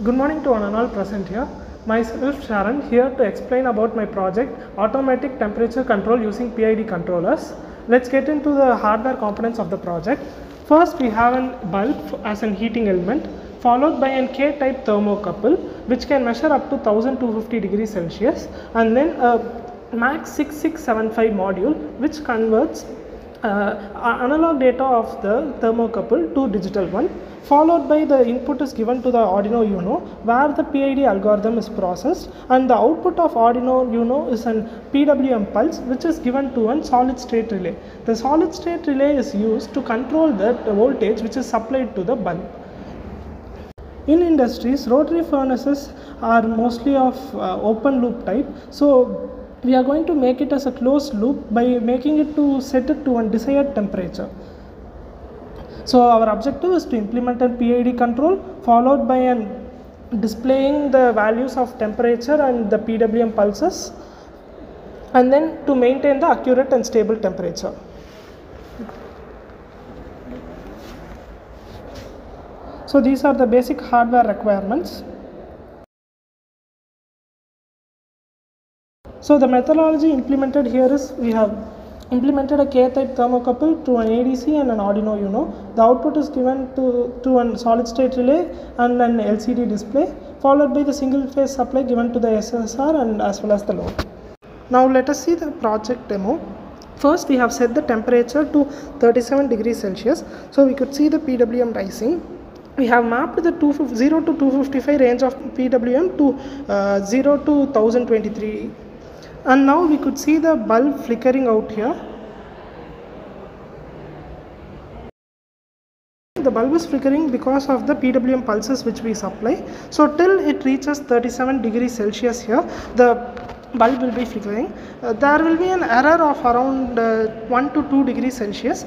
Good morning to one and all present here. Myself Sharon here to explain about my project automatic temperature control using PID controllers. Let's get into the hardware components of the project. First we have a bulb as an heating element, followed by an K-type thermocouple which can measure up to 1250 degrees Celsius, and then a MAX 6675 module which converts analog data of the thermocouple to digital one, followed by the input is given to the Arduino Uno where the PID algorithm is processed, and the output of Arduino Uno is an PWM pulse which is given to a solid state relay. The solid state relay is used to control the voltage which is supplied to the bulb. In industries, rotary furnaces are mostly of open loop type, so we are going to make it as a closed loop by making it to set it to a desired temperature. So our objective is to implement a PID control followed by displaying the values of temperature and the PWM pulses, and then to maintain the accurate and stable temperature. So these are the basic hardware requirements. So the methodology implemented here is we have implemented a K-type thermocouple to an ADC and an Arduino Uno. The output is given to a solid state relay and an LCD display, followed by the single phase supply given to the SSR and as well as the load. Now let us see the project demo. First we have set the temperature to 37 degrees Celsius, so we could see the PWM rising. We have mapped the 0 to 255 range of PWM to 0 to 1023. And now we could see the bulb flickering out here. The bulb is flickering because of the PWM pulses which we supply. So till it reaches 37 degrees Celsius here, the bulb will be flickering. There will be an error of around 1 to 2 degrees Celsius.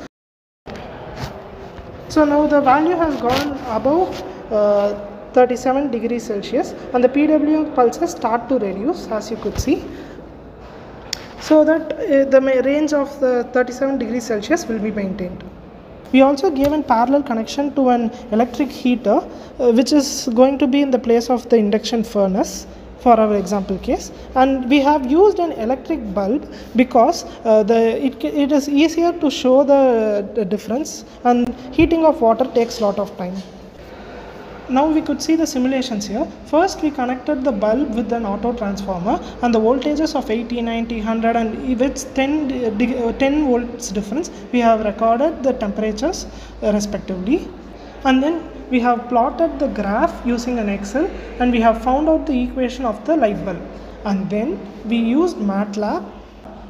So now the value has gone above 37 degrees Celsius and the PWM pulses start to reduce, as you could see, so that the range of the 37 degrees Celsius will be maintained. We also gave a parallel connection to an electric heater which is going to be in the place of the induction furnace for our example case, and we have used an electric bulb because it is easier to show the difference, and heating of water takes lot of time. Now we could see the simulations here. First we connected the bulb with an auto transformer and the voltages of 80, 90, 100 and with 10 volts difference we have recorded the temperatures respectively, and then we have plotted the graph using an Excel and we have found out the equation of the light bulb, and then we used MATLAB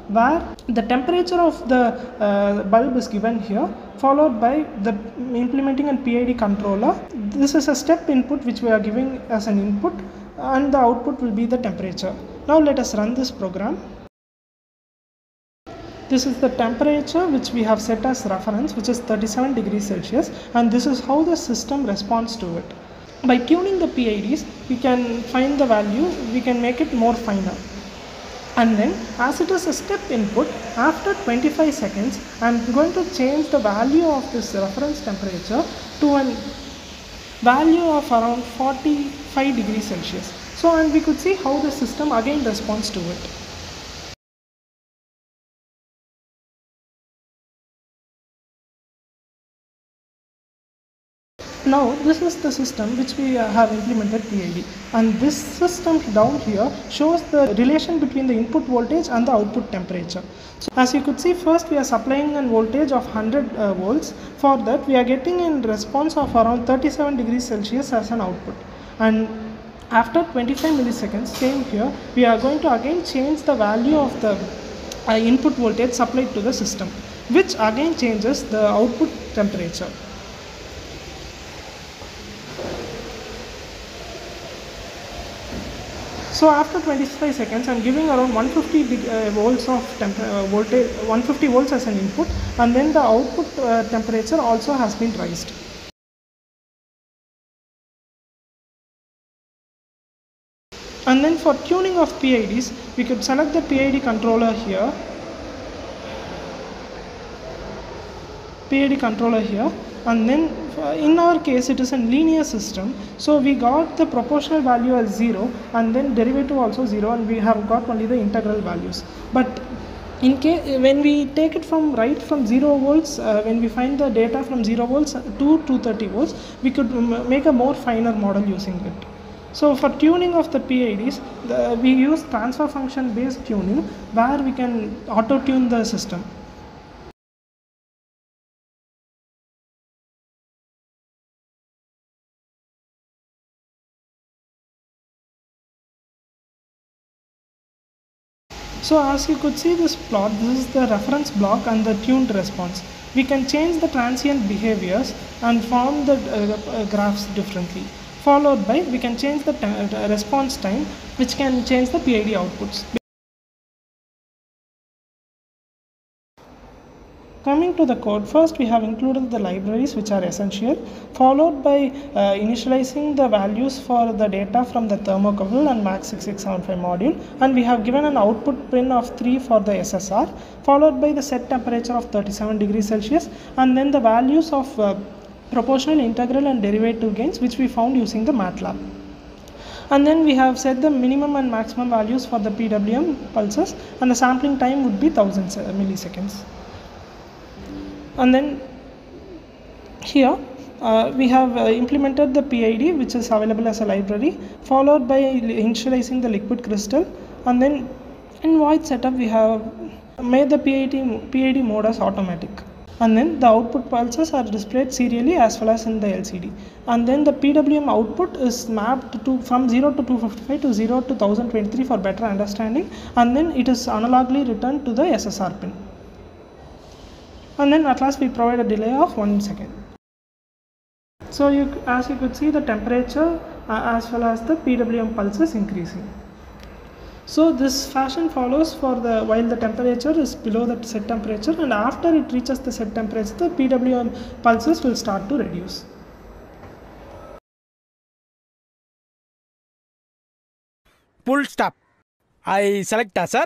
where the temperature of the bulb is given here, followed by the implementing a PID controller. This is a step input which we are giving as an input, and the output will be the temperature. Now let us run this program. This is the temperature which we have set as reference, which is 37 degrees Celsius, and this is how the system responds to it. By tuning the PIDs, we can find the value, we can make it more finer. And then as it is a step input, after 25 seconds I am going to change the value of this reference temperature to a value of around 45 degrees Celsius. So and we could see how the system again responds to it. Now this is the system which we have implemented PID, and this system down here shows the relation between the input voltage and the output temperature. So as you could see, first we are supplying a voltage of 100 volts. For that we are getting a response of around 37 degrees Celsius as an output, and after 25 milliseconds same here we are going to again change the value of the input voltage supplied to the system, which again changes the output temperature. So after 25 seconds I am giving around 150 volts of voltage, 150 volts as an input, and then the output temperature also has been raised. And then for tuning of PIDs, we could select the PID controller here, and then in our case it is a linear system, so we got the proportional value as 0 and then derivative also 0, and we have got only the integral values. But in case when we take it from right from 0 volts, when we find the data from 0 volts to 230 volts, we could make a more finer model using it. So for tuning of the PIDs, we use transfer function based tuning, where we can auto tune the system. So as you could see this plot, this is the reference block and the tuned response. We can change the transient behaviors and form the graphs differently. Followed by, we can change the response time, which can change the PID outputs. Coming to the code, first we have included the libraries which are essential, followed by initializing the values for the data from the thermocouple and MAX6675 module, and we have given an output pin of 3 for the SSR, followed by the set temperature of 37 degrees Celsius, and then the values of proportional, integral and derivative gains, which we found using the MATLAB. And then we have set the minimum and maximum values for the PWM pulses, and the sampling time would be 1000 milliseconds. And then here we have implemented the PID, which is available as a library, followed by initializing the liquid crystal, and then in void setup we have made the PID mode as automatic. And then the output pulses are displayed serially as well as in the LCD. And then the PWM output is mapped to from 0 to 255 to 0 to 1023 for better understanding, and then it is analogically returned to the SSR pin. And then at last we provide a delay of 1 second. So as you could see, the temperature as well as the PWM pulse is increasing. So this fashion follows for while the temperature is below the set temperature, and after it reaches the set temperature, the PWM pulses will start to reduce. Full stop. I select sir.